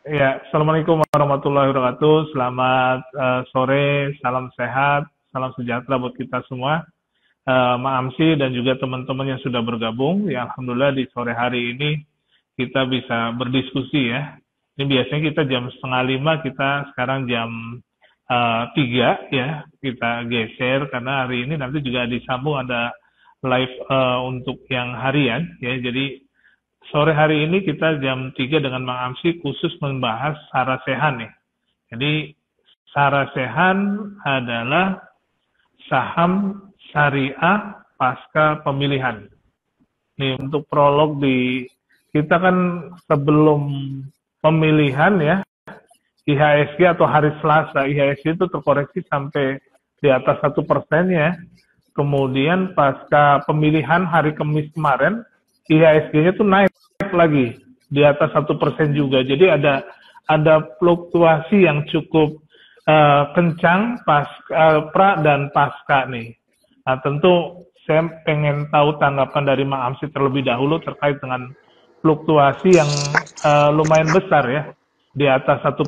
Ya, Assalamualaikum warahmatullahi wabarakatuh. Selamat sore, salam sehat, salam sejahtera buat kita semua. Mak Amsi dan juga teman-teman yang sudah bergabung. Ya, Alhamdulillah di sore hari ini kita bisa berdiskusi ya. Ini biasanya kita jam setengah lima, kita sekarang jam 3 ya. Kita geser karena hari ini nanti juga disambung ada live untuk yang harian ya. Jadi sore hari ini kita jam 3 dengan Mang Amsi khusus membahas Sarasehan nih. Jadi Sarasehan adalah saham syariah pasca pemilihan. Nih untuk prolog di kita kan sebelum pemilihan ya, IHSG atau hari Selasa, IHSG itu terkoreksi sampai di atas 1% ya. Kemudian pasca pemilihan hari Kamis kemarin, IHSG-nya tuh naik lagi di atas 1% juga. Jadi ada fluktuasi yang cukup kencang pra dan pasca nih. Nah tentu saya pengen tahu tanggapan dari Mak Amsi terlebih dahulu terkait dengan fluktuasi yang lumayan besar ya, di atas 1%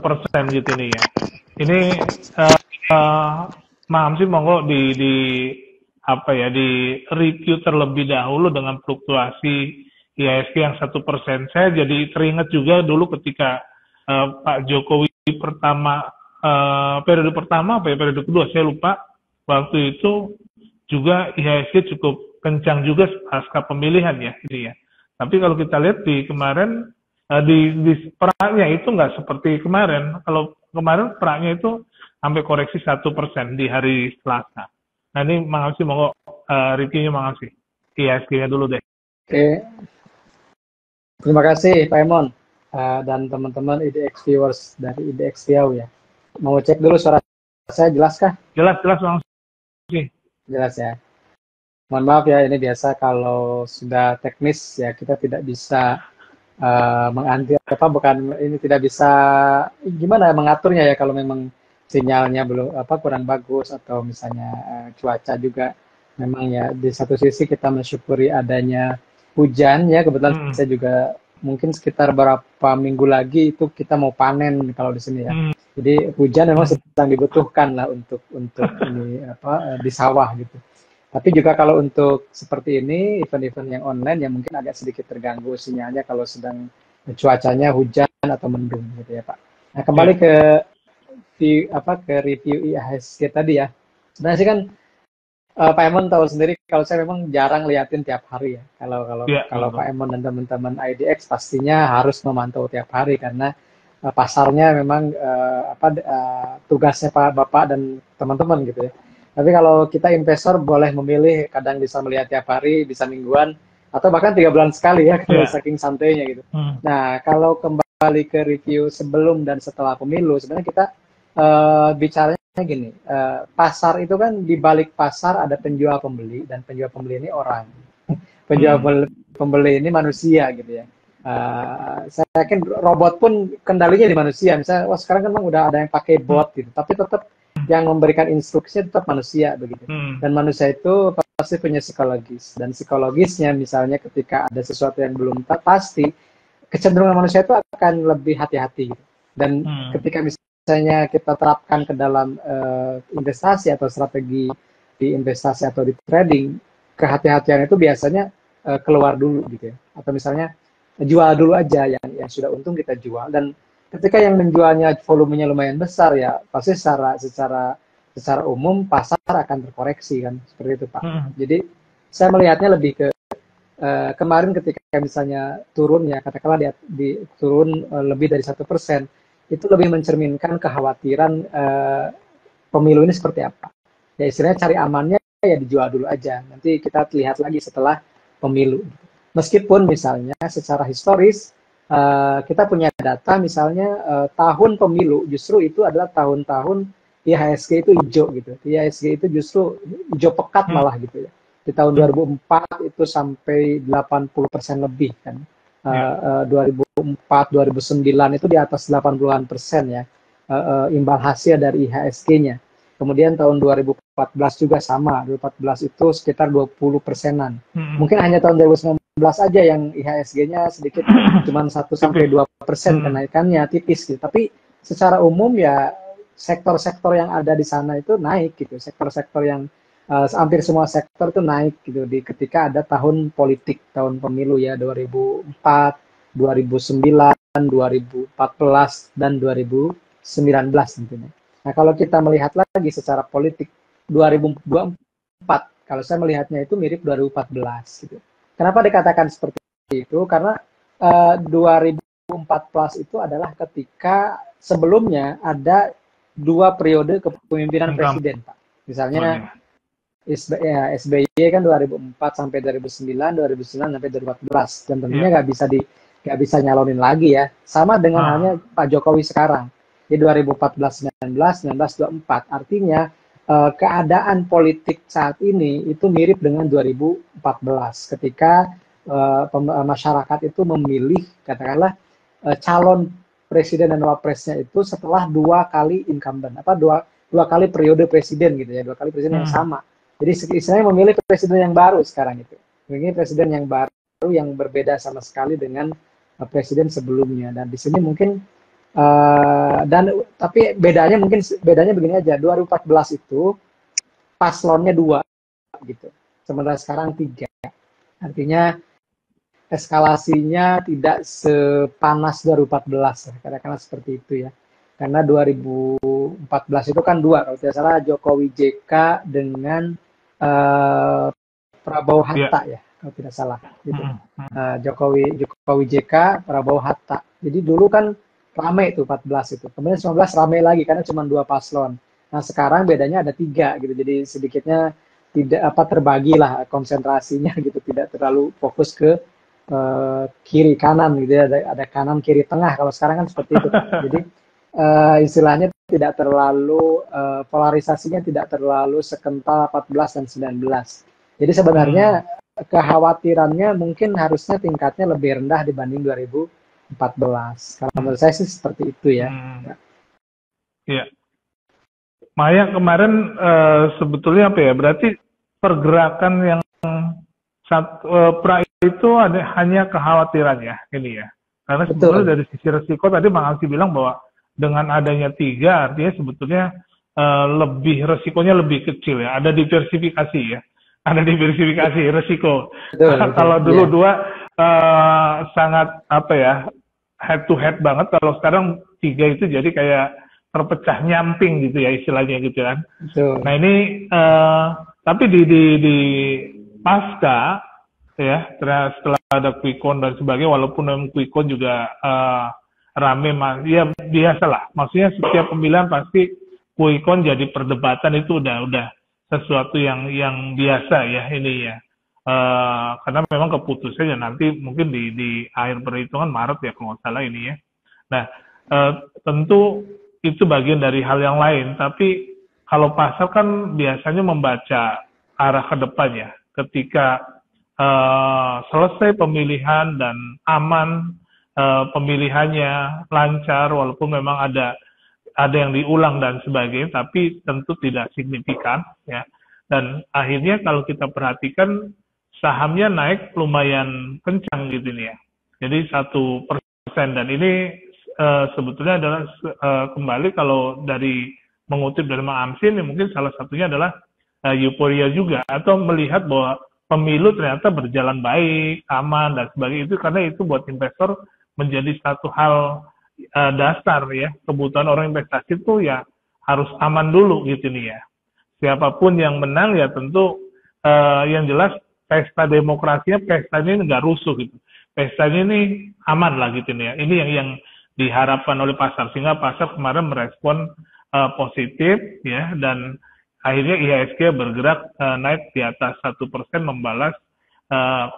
gitu nih ya. Ini Mak Amsi monggo di apa ya, di review terlebih dahulu dengan fluktuasi IHSG yang 1%. Saya jadi teringat juga dulu ketika Pak Jokowi pertama periode pertama apa ya, periode kedua saya lupa, waktu itu juga IHSG cukup kencang juga pasca pemilihan ya ini ya. Tapi kalau kita lihat di kemarin di peraknya itu nggak seperti kemarin. Kalau kemarin peraknya itu sampai koreksi 1% di hari Selasa. Nah ini Mang Amsi monggo reviewnya Mang Amsi. IHSG-nya dulu deh. Oke, terima kasih Pak Emon dan teman-teman IDX viewers dari IDX Riau ya. Mau cek dulu suara saya jelas kah? Jelas Mang Amsi. Jelas ya. Mohon maaf ya, ini biasa kalau sudah teknis ya kita tidak bisa ini tidak bisa gimana mengaturnya ya kalau memang sinyalnya belum kurang bagus atau misalnya cuaca juga memang ya di satu sisi kita mensyukuri adanya hujan ya, kebetulan saya juga mungkin sekitar beberapa minggu lagi itu kita mau panen kalau di sini ya. Jadi hujan memang sedang dibutuhkan lah untuk ini di sawah gitu. Tapi juga kalau untuk seperti ini, event-event yang online yang mungkin agak sedikit terganggu sinyalnya kalau sedang cuacanya hujan atau mendung gitu ya Pak. Nah kembali ke review IHSG tadi ya. Sebenarnya sih kan Pak Emon tahu sendiri kalau saya memang jarang liatin tiap hari ya. Kalau Pak Emon dan teman-teman IDX pastinya harus memantau tiap hari karena pasarnya memang tugasnya Pak Bapak dan teman-teman gitu ya. Tapi kalau kita investor boleh memilih, kadang bisa melihat tiap hari, bisa mingguan, atau bahkan 3 bulan sekali ya, kalau saking santainya gitu. Nah, kalau kembali ke review sebelum dan setelah pemilu, sebenarnya kita bicaranya gini, pasar itu kan di balik pasar ada penjual pembeli, dan penjual pembeli ini orang. Penjual pembeli ini manusia gitu ya. Saya yakin robot pun kendalinya di manusia. Misalnya, sekarang kan memang udah ada yang pakai bot gitu, tapi tetap yang memberikan instruksi tetap manusia begitu. Dan manusia itu pasti punya psikologis. Dan psikologisnya misalnya ketika ada sesuatu yang belum pasti, kecenderungan manusia itu akan lebih hati-hati. Dan ketika misalnya kita terapkan ke dalam investasi atau strategi di investasi atau di trading, kehati-hatian itu biasanya keluar dulu gitu ya. Atau misalnya jual dulu aja yang sudah untung kita jual, dan ketika yang menjualnya volumenya lumayan besar ya pasti secara umum pasar akan terkoreksi kan, seperti itu Pak. Jadi saya melihatnya lebih ke kemarin ketika misalnya turun ya katakanlah turun lebih dari 1%, itu lebih mencerminkan kekhawatiran pemilu ini seperti apa. Ya istilahnya cari amannya ya dijual dulu aja, nanti kita lihat lagi setelah pemilu. Meskipun misalnya secara historis kita punya data misalnya tahun pemilu justru itu adalah tahun-tahun IHSG itu hijau gitu. IHSG itu justru hijau pekat malah gitu ya. Di tahun 2004 itu sampai 80% lebih kan. 2004, 2009 itu di atas 80% ya imbal hasil dari IHSG-nya. Kemudian tahun 2014 juga sama, 2014 itu sekitar 20%-an. Mungkin hanya tahun 2019 aja yang IHSG-nya sedikit, cuma 1-2% kenaikannya, tipis gitu. Tapi secara umum ya sektor-sektor yang ada di sana itu naik gitu. Sektor-sektor yang hampir semua sektor itu naik gitu ketika ada tahun politik, tahun pemilu ya, 2004, 2009, 2014, dan 2019 tentunya. Nah, kalau kita melihat lagi secara politik 2024, kalau saya melihatnya itu mirip 2014 gitu. Kenapa dikatakan seperti itu? Karena 2014 itu adalah ketika sebelumnya ada 2 periode kepemimpinan presiden, Pak. Misalnya SBY kan 2004 sampai 2009, 2009 sampai 2014, dan tentunya nggak bisa nyalonin lagi ya. Sama dengan halnya Pak Jokowi sekarang di 2014, 19, 19, 24. Artinya keadaan politik saat ini itu mirip dengan 2014 ketika masyarakat itu memilih katakanlah calon presiden dan wapresnya itu setelah 2 kali incumbent, dua kali periode presiden gitu ya, 2 kali presiden yang sama. Jadi istilahnya memilih presiden yang baru sekarang itu. Ini presiden yang baru yang berbeda sama sekali dengan presiden sebelumnya. Dan di sini mungkin tapi bedanya begini aja. 2014 itu paslonnya 2 gitu. Sementara sekarang 3. Artinya eskalasinya tidak sepanas 2014 katakanlah seperti itu ya. Karena 2014 itu kan 2, kalau tidak salah Jokowi JK dengan Prabowo Hatta ya, kalau tidak salah gitu. Jokowi JK, Prabowo Hatta. Jadi dulu kan ramai itu 14 itu. Kemudian 19 ramai lagi karena cuma 2 paslon. Nah, sekarang bedanya ada 3 gitu. Jadi sedikitnya tidak terbagi lah konsentrasinya gitu, tidak terlalu fokus ke kiri kanan gitu ya. Ada kanan kiri tengah kalau sekarang kan seperti itu. Jadi istilahnya tidak terlalu polarisasinya tidak terlalu sekental 14 dan 19. Jadi sebenarnya kekhawatirannya mungkin harusnya tingkatnya lebih rendah dibanding 2014. Kalau menurut saya sih seperti itu ya. Iya. Maya kemarin sebetulnya apa ya? Berarti pergerakan yang pra itu hanya kekhawatiran ya, ini ya. Karena sebetulnya dari sisi resiko tadi Bang Alsi bilang bahwa dengan adanya 3 artinya sebetulnya lebih resikonya lebih kecil ya. Ada diversifikasi ya. Ada diversifikasi resiko. Kalau dulu 2 sangat apa ya, head to head banget. Kalau sekarang 3 itu jadi kayak terpecah nyamping gitu ya istilahnya gitu kan. Nah ini tapi di pasca ya setelah ada quick count dan sebagainya, walaupun memang quick count juga rame, ya biasalah. Maksudnya setiap pemilihan pasti quick count jadi perdebatan, itu udah sesuatu yang biasa ya ini ya. Karena memang keputusannya nanti mungkin di akhir perhitungan Maret ya kalau nggak salah ini ya. Nah tentu itu bagian dari hal yang lain, tapi kalau pasar kan biasanya membaca arah ke depan ya. Ketika selesai pemilihan dan aman, pemilihannya lancar, walaupun memang ada yang diulang dan sebagainya, tapi tentu tidak signifikan ya. Dan akhirnya kalau kita perhatikan sahamnya naik lumayan kencang gitu nih ya. Jadi 1%, dan ini sebetulnya adalah kembali kalau dari mengutip dari Mang Amsin, mungkin salah satunya adalah euforia juga, atau melihat bahwa pemilu ternyata berjalan baik, aman dan sebagainya. Itu karena itu buat investor menjadi satu hal dasar ya. Kebutuhan orang investasi itu ya harus aman dulu gitu nih ya. Siapapun yang menang ya tentu yang jelas pesta demokrasinya, pestanya nggak rusuh gitu. Pestanya ini aman lah gitu nih ya. Ini yang diharapkan oleh pasar, sehingga pasar kemarin merespon positif ya, dan akhirnya IHSG bergerak naik di atas 1%, membalas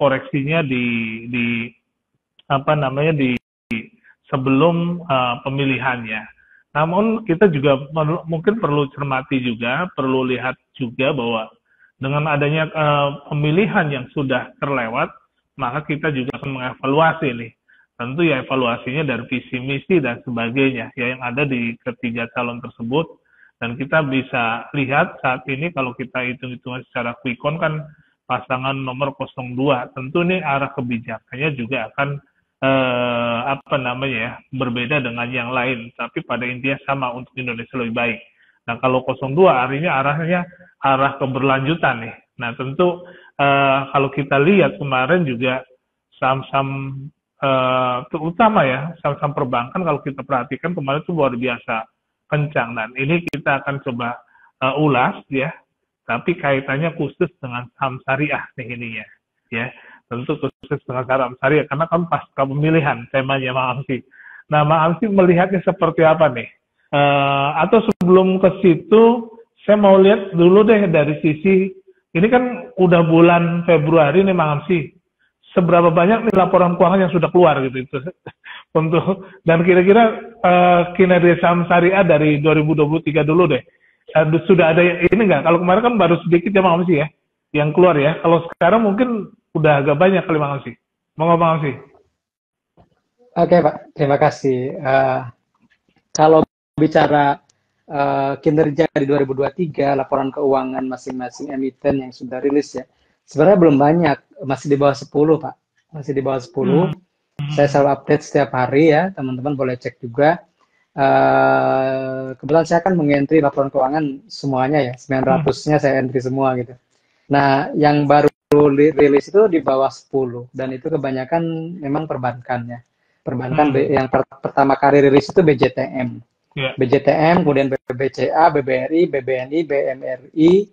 koreksinya di apa namanya di sebelum pemilihannya. Namun kita juga mungkin perlu cermati juga, perlu lihat juga bahwa dengan adanya pemilihan yang sudah terlewat, maka kita juga akan mengevaluasi nih. Tentu ya evaluasinya dari visi misi dan sebagainya ya yang ada di ketiga calon tersebut. Dan kita bisa lihat saat ini kalau kita hitung-hitungan secara quick count kan pasangan nomor 02. Tentu nih arah kebijakannya juga akan berbeda dengan yang lain, tapi pada intinya sama, untuk Indonesia lebih baik. Nah, kalau 02 arahnya arah keberlanjutan nih. Nah, tentu kalau kita lihat kemarin juga saham-saham terutama ya saham-saham perbankan, kalau kita perhatikan kemarin itu luar biasa kencang, dan ini kita akan coba ulas ya, tapi kaitannya khusus dengan saham syariah nih ininya ya, tentu khusus dengan saham syariah karena kan pasca pemilihan temanya Mas Amsi. Nah, Mas Amsi melihatnya seperti apa nih? Atau sebelum ke situ saya mau lihat dulu deh dari sisi ini kan udah bulan Februari nih Mas Amsi, seberapa banyak nih laporan keuangan yang sudah keluar gitu itu untuk, dan kira-kira kinerja saham syariah dari 2023 dulu deh. Sudah ada ini nggak? Kalau kemarin kan baru sedikit ya Bang Amsi ya yang keluar ya. Kalau sekarang mungkin udah agak banyak kali Bang Amsi. Mau nggak Bang Amsi? Oke Pak, terima kasih. Kalau bicara kinerja di 2023, laporan keuangan masing-masing emiten yang sudah rilis ya, sebenarnya belum banyak, masih di bawah 10 Pak, masih di bawah 10. Saya selalu update setiap hari ya, teman-teman boleh cek juga. Kebetulan saya akan mengentry laporan keuangan semuanya ya, 900-nya saya entry semua gitu. Nah, yang baru rilis itu di bawah 10, dan itu kebanyakan memang perbankannya. Perbankan yang pertama kali rilis itu BJTM. BJTM, kemudian BBCA, BBRI, BBNI, BMRI,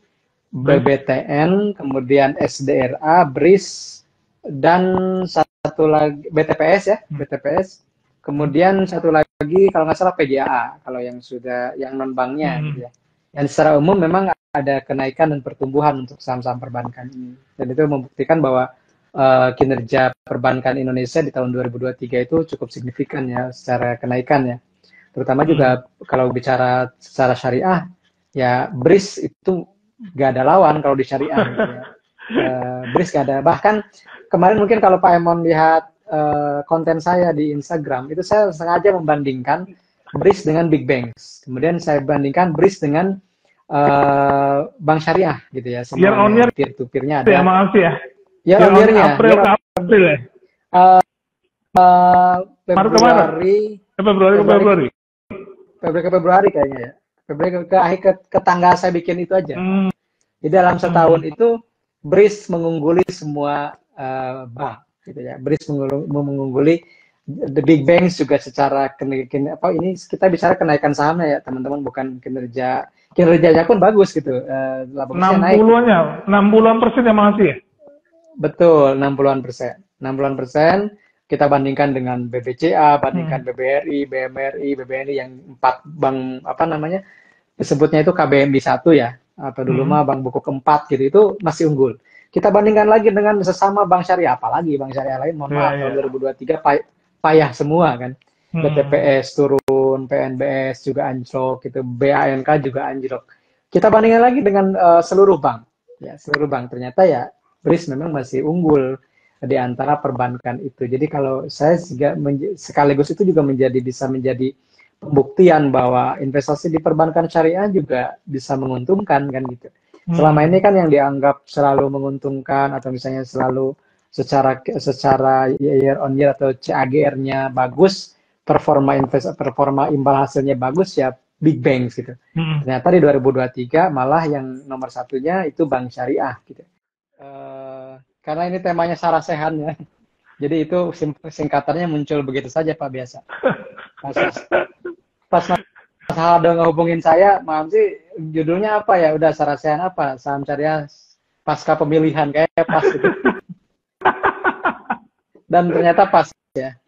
BBTN, kemudian SDRA, BRIS, dan satu lagi BTPS ya, BTPS. Kemudian satu lagi kalau nggak salah PJAA, kalau yang sudah yang non banknya gitu ya. Dan secara umum memang ada kenaikan dan pertumbuhan untuk saham-saham perbankan ini. Dan itu membuktikan bahwa kinerja perbankan Indonesia di tahun 2023 itu cukup signifikan ya secara kenaikan ya. Terutama juga kalau bicara secara syariah, ya BRIS itu nggak ada lawan kalau di syariah gitu ya. BRIS nggak ada. Bahkan kemarin mungkin kalau Pak Emon lihat konten saya di Instagram, itu saya sengaja membandingkan BRIS dengan Big Banks. Kemudian saya bandingkan BRIS dengan bank syariah gitu ya. Year on year peer-to-peer-nya ada. Ya, maaf ya. Year on year-nya. April ke April ya. Februari ke Februari kayaknya ya. Februari ke tanggal saya bikin itu aja. Di dalam setahun itu BRIS mengungguli semua bank gitu ya. BRIS mengungguli the big banks juga secara ini kita bicara kenaikan sahamnya ya teman-teman, bukan kinerjanya pun bagus gitu. 60-an persen ya masih ya? Betul, 60-an persen. Kita bandingkan dengan BBCA, bandingkan BBRI, BMRI, BBNI yang 4 bank disebutnya itu KBMI 1 ya, atau dulu mah bank buku keempat gitu, itu masih unggul. Kita bandingkan lagi dengan sesama bank syariah, apalagi bank syariah lain, mohon maaf, tahun 2023 payah semua kan. BTPS turun, PNBS juga anjlok, gitu, BANK juga anjlok. Kita bandingkan lagi dengan seluruh bank, ya seluruh bank, ternyata ya BRIS memang masih unggul di antara perbankan itu. Jadi kalau saya sekaligus itu juga bisa menjadi pembuktian bahwa investasi di perbankan syariah juga bisa menguntungkan kan gitu. Selama ini kan yang dianggap selalu menguntungkan atau misalnya selalu secara year on year atau CAGR-nya bagus, performa imbal hasilnya bagus ya big banks gitu. Ternyata di 2023 malah yang nomor satunya itu bank syariah gitu. Karena ini temanya sarasehan ya. Jadi itu singkatannya muncul begitu saja Pak, biasa. Pas Mas Aldo ngehubungin saya, maaf sih judulnya apa ya? Udah sarasehan apa? Saham syariah pasca pemilihan, kayak pas gitu. Dan ternyata pas ya.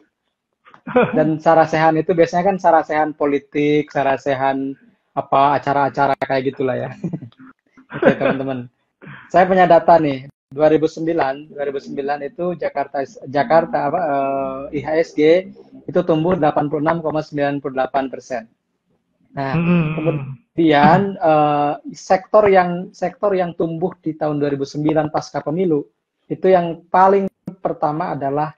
Dan sarasehan itu biasanya kan sarasehan politik, sarasehan acara-acara kayak gitulah ya. Oke teman-teman. Saya punya data nih. 2009 itu Jakarta IHSG itu tumbuh 86,98%. Nah, kemudian sektor yang tumbuh di tahun 2009 pasca pemilu itu yang paling pertama adalah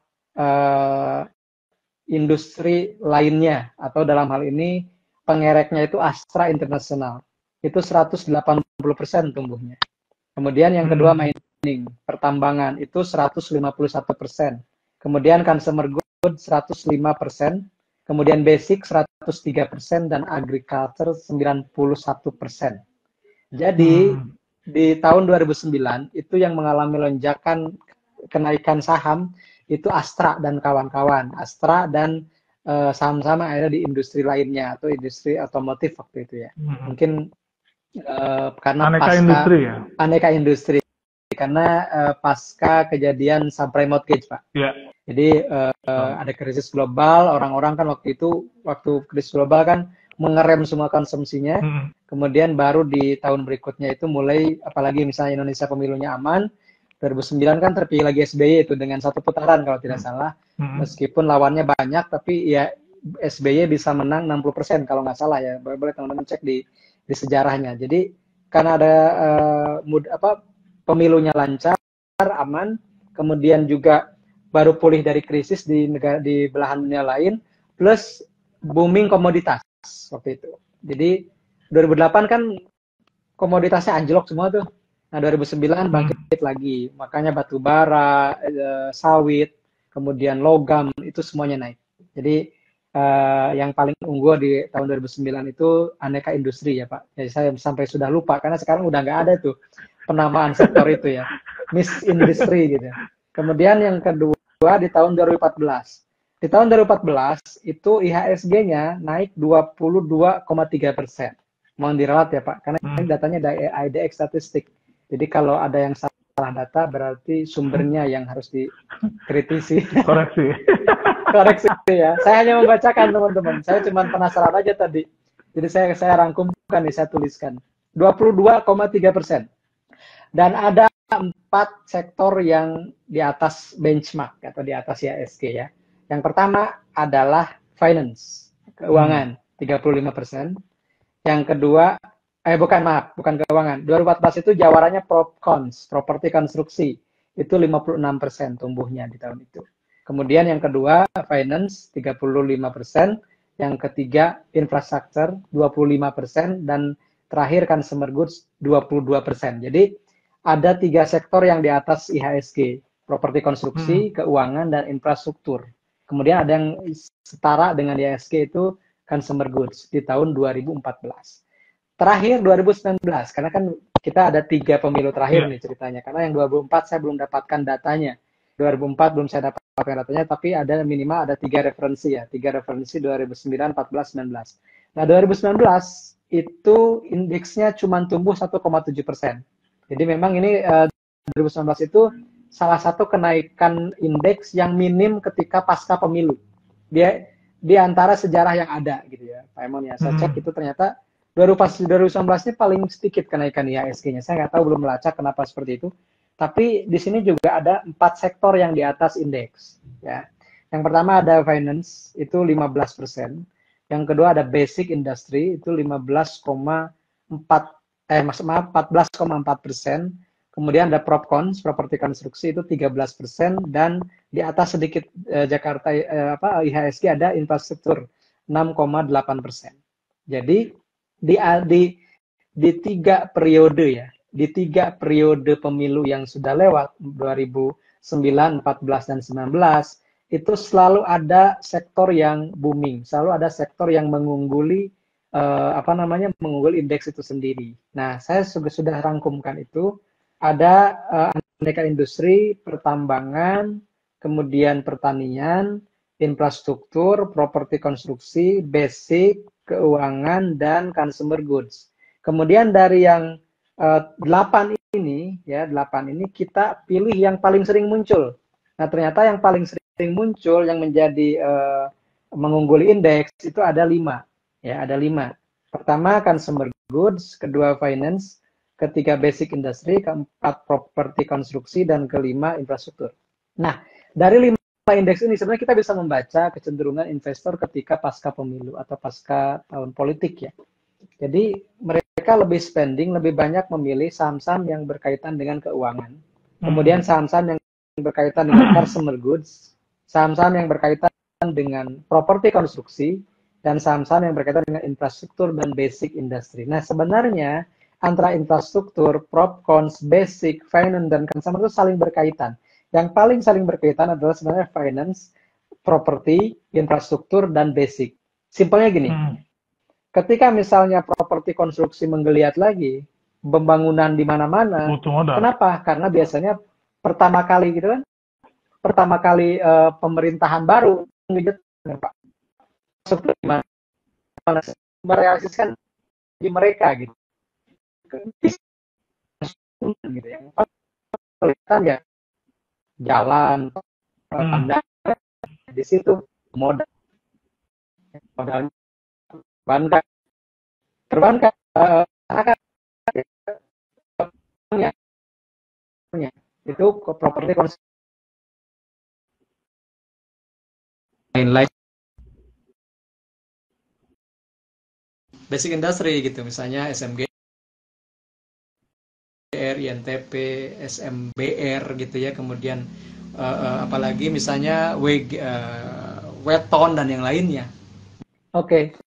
industri lainnya, atau dalam hal ini pengereknya itu Astra International. Itu 180% tumbuhnya. Kemudian yang kedua mining, pertambangan itu 151%. Kemudian consumer goods 105%, kemudian basic 103%, dan agriculture 91%. Jadi di tahun 2009 itu yang mengalami lonjakan kenaikan saham itu Astra dan kawan-kawan. Astra dan saham-saham yang ada di industri lainnya atau industri otomotif waktu itu ya. Mungkin karena aneka industri karena pasca kejadian subprime mortgage, Pak. Yeah. Jadi ada krisis global, orang-orang kan waktu krisis global kan mengerem semua konsumsinya. Kemudian baru di tahun berikutnya itu mulai, apalagi misalnya Indonesia pemilunya aman, 2009 kan terpilih lagi SBY itu dengan 1 putaran kalau tidak salah. Meskipun lawannya banyak, tapi ya SBY bisa menang 60% kalau nggak salah ya. Boleh teman-teman cek di sejarahnya. Jadi karena ada pemilunya lancar, aman, kemudian juga baru pulih dari krisis di belahan dunia lain, plus booming komoditas waktu itu. Jadi 2008 kan komoditasnya anjlok semua tuh. Nah 2009 bangkit lagi, makanya batu bara, sawit, kemudian logam itu semuanya naik. Jadi yang paling unggul di tahun 2009 itu aneka industri ya Pak. Jadi saya sampai sudah lupa karena sekarang udah nggak ada tuh penamaan sektor itu ya, Miss Industry gitu. Kemudian yang kedua di tahun 2014. Di tahun 2014 itu IHSG-nya naik 22,3%. Mohon diralat ya Pak, karena ini datanya dari IDX statistik. Jadi kalau ada yang salah data berarti sumbernya yang harus dikritisi. Koreksi ya. Saya hanya membacakan teman-teman. Saya cuma penasaran aja tadi. Jadi saya rangkumkan nih, saya tuliskan. 22,3%. Dan ada 4 sektor yang di atas benchmark atau di atas IHSG ya. Yang pertama adalah finance, keuangan, 35%. Yang kedua, bukan keuangan. 2014 itu jawarannya propcons, properti konstruksi. Itu 56% tumbuhnya di tahun itu. Kemudian yang kedua, finance 35%, yang ketiga infrastructure 25%, dan terakhir consumer goods 22%. Jadi ada 3 sektor yang di atas IHSG, properti konstruksi, keuangan, dan infrastruktur. Kemudian ada yang setara dengan IHSG itu consumer goods di tahun 2014. Terakhir 2019, karena kan kita ada 3 pemilu terakhir nih ceritanya. Karena yang 2004 saya belum dapatkan datanya. 2004 belum saya dapatkan datanya, tapi ada minimal ada 3 referensi ya. 3 referensi 2009, 14, 19. Nah 2019 itu indeksnya cuma tumbuh 1,7%. Jadi memang ini 2019 itu salah satu kenaikan indeks yang minim ketika pasca pemilu. Dia di antara sejarah yang ada gitu ya, Pak Emon ya. Saya cek itu ternyata 2019 ini paling sedikit kenaikan IHSG-nya. Saya nggak tahu, belum melacak kenapa seperti itu. Tapi di sini juga ada 4 sektor yang di atas indeks. Ya. Yang pertama ada finance, itu 15%. Yang kedua ada basic industry, itu 14,4%. Kemudian ada propcons, properti konstruksi, itu 13%. Dan di atas sedikit Jakarta IHSG ada infrastruktur, 6,8%. Jadi di 3 periode ya, di 3 periode pemilu yang sudah lewat 2009, 14 dan 19 itu selalu ada sektor yang booming, selalu ada sektor yang mengungguli mengungguli indeks itu sendiri. Nah, saya sudah rangkumkan itu, ada aneka industri, pertambangan, kemudian pertanian, infrastruktur, properti konstruksi, basic, keuangan, dan consumer goods. Kemudian dari yang 8 ini kita pilih yang paling sering muncul. Nah, ternyata yang paling sering muncul yang menjadi mengungguli indeks itu ada 5. Ya, ada 5. Pertama consumer goods, kedua finance, ketiga basic industry, keempat properti konstruksi, dan kelima infrastruktur. Nah, dari 5 indeks ini sebenarnya kita bisa membaca kecenderungan investor ketika pasca pemilu atau pasca tahun politik ya. Jadi mereka lebih spending, lebih banyak memilih saham-saham yang berkaitan dengan keuangan. Kemudian saham-saham yang berkaitan dengan consumer goods, saham-saham yang berkaitan dengan properti konstruksi, dan saham-saham yang berkaitan dengan infrastruktur dan basic industry. Nah, sebenarnya antara infrastruktur, prop, cons, basic, finance, dan consumer itu saling berkaitan. Yang paling saling berkaitan adalah sebenarnya finance, properti, infrastruktur, dan basic. Simpelnya gini, ketika misalnya properti konstruksi menggeliat lagi, pembangunan di mana-mana, kenapa? Karena biasanya pertama kali gitu kan, pertama kali pemerintahan baru Pak, merealisasikan di mereka gitu. Gitu ya. Kelihatan ya jalan di situ modal bankan perbankan itu properti lain-lain basic industry gitu, misalnya SMG, INTP, SMBR gitu ya, kemudian apalagi misalnya Weton dan yang lainnya. Oke.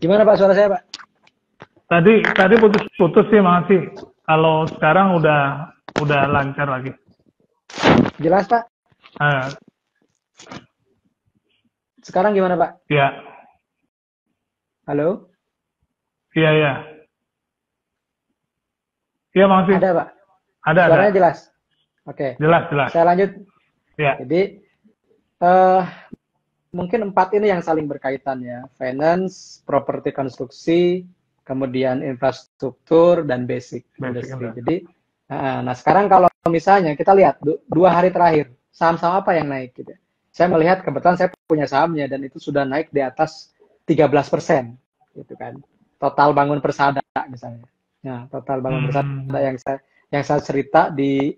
Gimana Pak suara saya Pak? Tadi putus-putus sih makasih. Kalau sekarang udah lancar lagi. Jelas Pak? Sekarang gimana Pak? Iya. Halo? Iya. Iya makasih. Ada Pak? Ada. Suaranya jelas? Oke. Jelas. Saya lanjut. Iya. Jadi mungkin 4 ini yang saling berkaitan ya. Finance, properti konstruksi, kemudian infrastruktur, dan basic industry. Jadi, nah sekarang kalau misalnya kita lihat 2 hari terakhir, saham-saham apa yang naik gitu. Saya melihat kebetulan saya punya sahamnya dan itu sudah naik di atas 13% gitu kan. Total Bangun Persada misalnya. Nah, Total Bangun Persada yang saya cerita di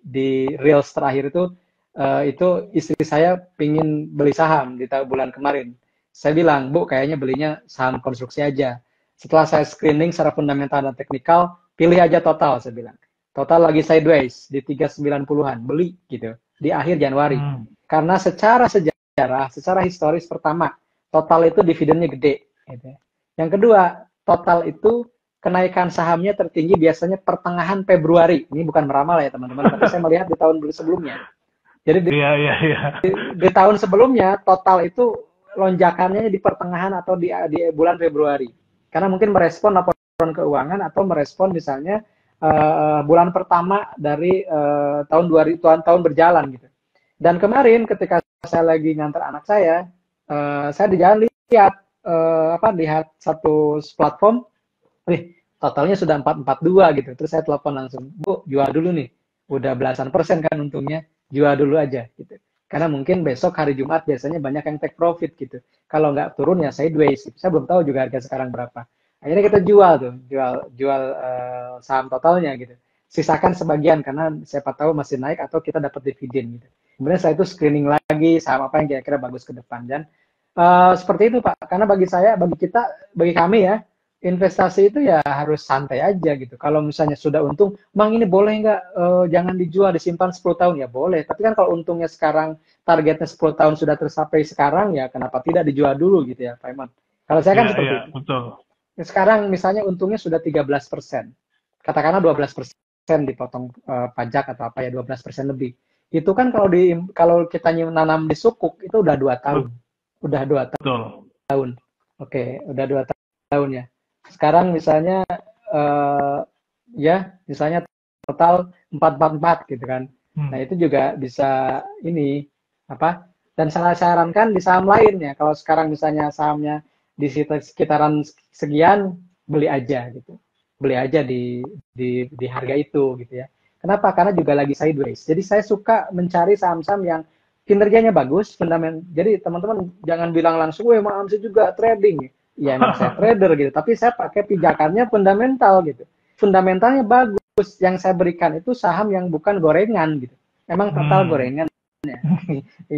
Reels terakhir itu istri saya pingin beli saham di bulan kemarin. Saya bilang, Bu, kayaknya belinya saham konstruksi aja. Setelah saya screening secara fundamental dan teknikal, pilih aja Total, saya bilang. Total lagi sideways di 390-an, beli gitu di akhir Januari. Karena secara sejarah, secara historis pertama, Total itu dividennya gede. Gitu. Yang kedua, Total itu kenaikan sahamnya tertinggi biasanya pertengahan Februari. Ini bukan meramal ya teman-teman, tapi saya melihat di tahun sebelumnya. Jadi di tahun sebelumnya Total itu lonjakannya di pertengahan atau di bulan Februari. Karena mungkin merespon laporan keuangan atau merespon misalnya bulan pertama dari tahun berjalan gitu. Dan kemarin ketika saya lagi ngantar anak saya di jalan lihat satu platform, totalnya sudah 442 gitu. Terus saya telepon langsung, Bu, jual dulu nih. Udah belasan persen kan untungnya, jual dulu aja gitu. Karena mungkin besok hari Jumat biasanya banyak yang take profit gitu. Kalau nggak turun ya sideways. Saya belum tahu juga harga sekarang berapa. Akhirnya kita jual saham Totalnya gitu. Sisakan sebagian karena siapa tahu masih naik atau kita dapat dividen gitu. Kemudian saya itu screening lagi saham apa yang kira-kira bagus ke depan. Dan seperti itu Pak. Karena bagi kami ya, investasi itu ya harus santai aja gitu. Kalau misalnya sudah untung, Mang ini boleh nggak jangan dijual, disimpan 10 tahun? Ya boleh. Tapi kan kalau untungnya sekarang targetnya 10 tahun sudah tercapai sekarang, ya kenapa tidak dijual dulu gitu ya Pak Iman. Kalau saya kan seperti itu. Betul. Sekarang misalnya untungnya sudah 13%. Katakanlah 12% dipotong pajak atau apa ya, 12% lebih. Itu kan kalau kita nanam di sukuk itu udah 2 tahun. Udah 2 tahun. Oke, udah 2 tahun ya. Sekarang misalnya misalnya total 444 gitu kan. Nah, itu juga bisa dan saya sarankan di saham lainnya. Kalau sekarang misalnya sahamnya di sekitaran sekian, beli aja gitu. Beli aja di harga itu gitu ya. Kenapa? Karena juga lagi sideways. Jadi saya suka mencari saham-saham yang kinerjanya bagus, fundamental. Jadi teman-teman jangan bilang langsung, emang Amsi juga trading. Ya emang saya trader gitu, tapi saya pakai pijakannya fundamental gitu. Fundamentalnya bagus. Yang saya berikan itu saham yang bukan gorengan gitu. Emang Total gorengan ya.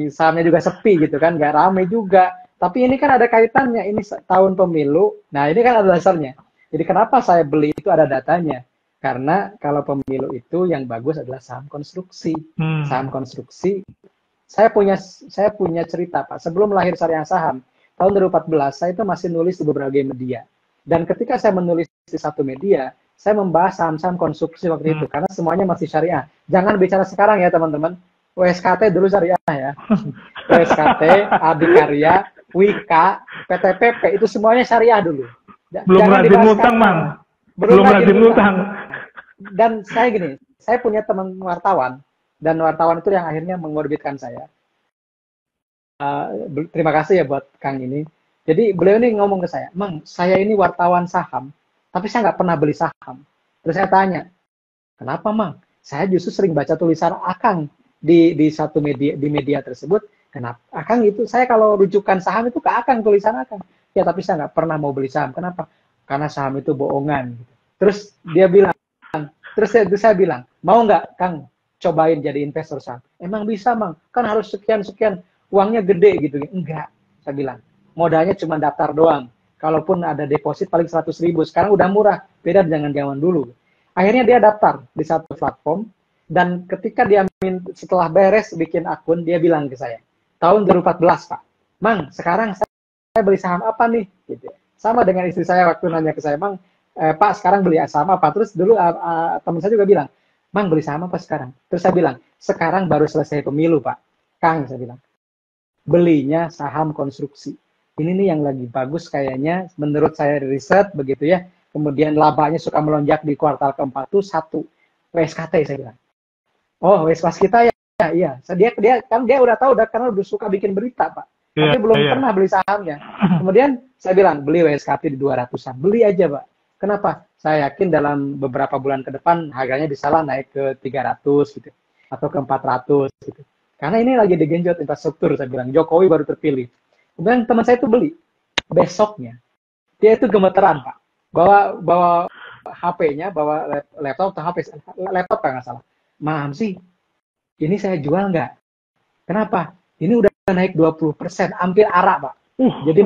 Sahamnya juga sepi gitu kan, nggak rame juga. Tapi ini kan ada kaitannya, ini tahun pemilu. Nah ini kan ada dasarnya. Jadi kenapa saya beli itu ada datanya. Karena kalau pemilu itu yang bagus adalah saham konstruksi. Saham konstruksi. Saya punya cerita Pak. Sebelum lahir Syariah Saham, tahun 2014 saya itu masih nulis di beberapa media. Dan ketika saya menulis di satu media, saya membahas saham-saham konsumsi waktu itu, karena semuanya masih syariah. Jangan bicara sekarang ya teman-teman. WSKT dulu syariah ya. WSKT, Adikarya, Wika, PTPP, itu semuanya syariah dulu. Belum rajin utang, Mang. Belum rajin utang. Dan saya gini, saya punya teman wartawan, dan wartawan itu yang akhirnya mengorbitkan saya. Terima kasih ya buat Kang ini. Jadi beliau ini ngomong ke saya, Mang, saya ini wartawan saham, tapi saya nggak pernah beli saham. Terus saya tanya, kenapa Mang? Saya justru sering baca tulisan Akang di satu media tersebut. Kenapa? Akang itu, saya kalau rujukan saham itu ke Akang, tulisan Akang. Ya tapi saya nggak pernah mau beli saham. Kenapa? Karena saham itu bohongan. Terus dia bilang, terus saya bilang, mau nggak Kang cobain jadi investor saham? Emang bisa Mang? Kan harus sekian-sekian, uangnya gede gitu. Enggak, saya bilang. Modalnya cuma daftar doang. Kalaupun ada deposit paling 100.000. Sekarang udah murah, beda dengan zaman dulu. Akhirnya dia daftar di satu platform, dan ketika dia setelah beres bikin akun, dia bilang ke saya, tahun 2014 Pak, Mang, sekarang saya beli saham apa nih? Gitu. Sama dengan istri saya waktu nanya ke saya, Mang, Pak sekarang beli saham apa? Terus dulu teman saya juga bilang, Mang beli saham apa sekarang? Terus saya bilang, sekarang baru selesai pemilu Pak. Kang, saya bilang, belinya saham konstruksi. Ini nih yang lagi bagus kayaknya, menurut saya riset begitu ya. Kemudian labanya suka melonjak di kuartal keempat tuh 1 WSKT saya bilang. Oh, WSKT kita ya, iya. Dia udah tahu karena udah suka bikin berita Pak. Tapi belum pernah beli sahamnya. Kemudian saya bilang beli WSKT di 200-an, beli aja Pak. Kenapa? Saya yakin dalam beberapa bulan ke depan harganya bisa lah naik ke 300 gitu, atau ke 400 gitu. Karena ini lagi digenjot infrastruktur, saya bilang. Jokowi baru terpilih. Kemudian teman saya itu beli. Besoknya, dia itu gemeteran, Pak. Bawa HP-nya, bawa laptop atau HP, laptop kan nggak salah. Mam sih, ini saya jual nggak? Kenapa? Ini udah naik 20%, hampir arak, Pak. Jadi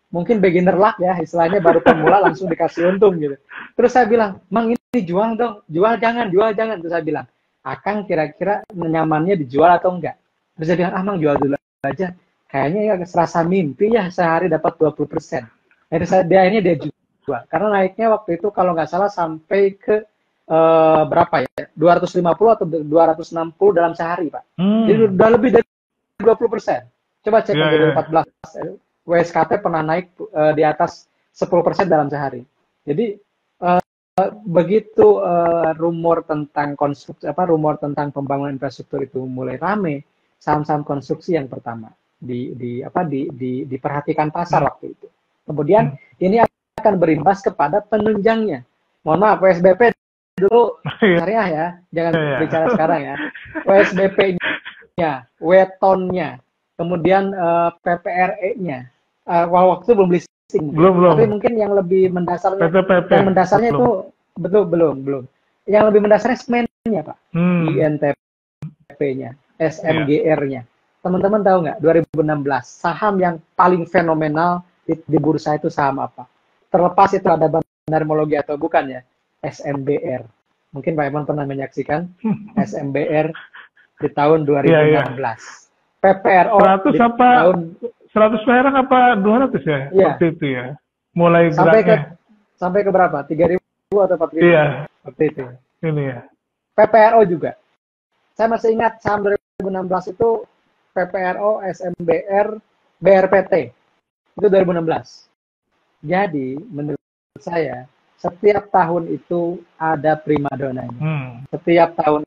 mungkin beginner luck ya, istilahnya baru pemula langsung dikasih untung gitu. Terus saya bilang, Mang ini jual dong, jual jangan. Terus saya bilang, Akang kira-kira nyamannya dijual atau enggak? Terus saya bilang, Mang jual dulu aja. Kayaknya ya serasa mimpi ya sehari dapat 20%. Akhirnya dia jual. Karena naiknya waktu itu kalau nggak salah sampai ke berapa ya? 250 atau 260 dalam sehari, Pak. Jadi udah lebih dari 20%. Coba cek 2014. WSKT pernah naik di atas 10% dalam sehari. Jadi begitu rumor tentang rumor tentang pembangunan infrastruktur itu mulai rame, saham-saham konstruksi yang pertama diperhatikan pasar waktu itu. Kemudian ini akan berimbas kepada penunjangnya. Mohon maaf, WSBP dulu syariah ya, jangan bicara sekarang ya. WSBP-nya, wetonnya, kemudian PPRE-nya. Waktu itu belum listing. Belum. Tapi mungkin yang lebih mendasarnya, yang mendasarnya itu belum. Yang lebih mendasarnya semennya, Pak. INTP-nya, SMGR-nya. Teman-teman tahu nggak, 2016 saham yang paling fenomenal di bursa itu saham apa? Terlepas itu ada bandarmologi atau bukan ya, SMBR. Mungkin Pak Emon pernah menyaksikan SMBR di tahun 2016. PPRO 100 apa? Tahun 100 perak apa 200 ya? Seperti itu ya. Mulai geraknya. Sampai ke berapa? 3.000 atau 4.000? Iya. Seperti itu. Ini ya. PPRO juga. Saya masih ingat saham 2016 itu PPRO, SMBR, BRPT. Itu 2016. Jadi, menurut saya, setiap tahun itu ada primadonanya. Setiap tahun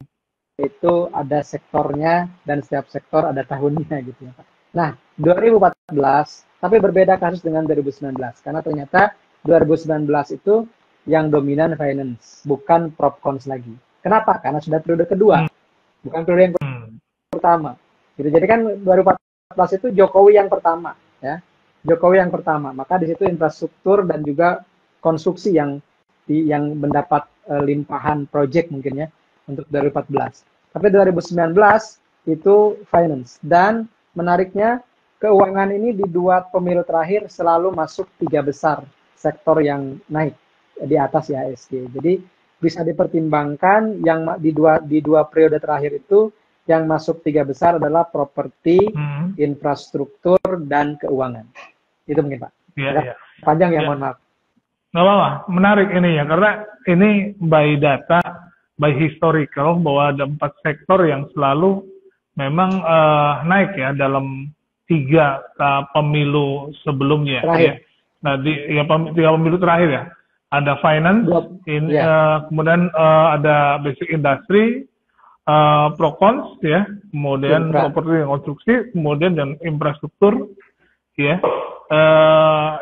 itu ada sektornya, dan setiap sektor ada tahunnya gitu ya Pak. Nah, 2014, tapi berbeda kasus dengan 2019. Karena ternyata 2019 itu yang dominan finance, bukan propcons lagi. Kenapa? Karena sudah periode kedua, bukan periode yang pertama. Gitu. Jadi kan 2014 itu Jokowi yang pertama, ya. Jokowi yang pertama. Maka di situ infrastruktur dan juga konstruksi yang mendapat limpahan proyek mungkin ya untuk 2014. Tapi 2019 itu finance. Dan menariknya keuangan ini di 2 pemilu terakhir selalu masuk 3 besar sektor yang naik di atas IHSG. Jadi bisa dipertimbangkan yang di dua periode terakhir itu yang masuk 3 besar adalah properti, infrastruktur, dan keuangan. Itu mungkin Pak. Iya, iya. Panjang ya, Ya. mohon maaf. Nggak apa-apa, menarik ini ya, karena ini by data, by historical, bahwa ada 4 sektor yang selalu memang naik ya dalam 3 pemilu sebelumnya. Terakhir. Ya. Nah, ya 3 pemilu terakhir ya. Ada finance, kemudian ada basic industry, Procons ya, kemudian properti dan konstruksi, kemudian dan infrastruktur ya.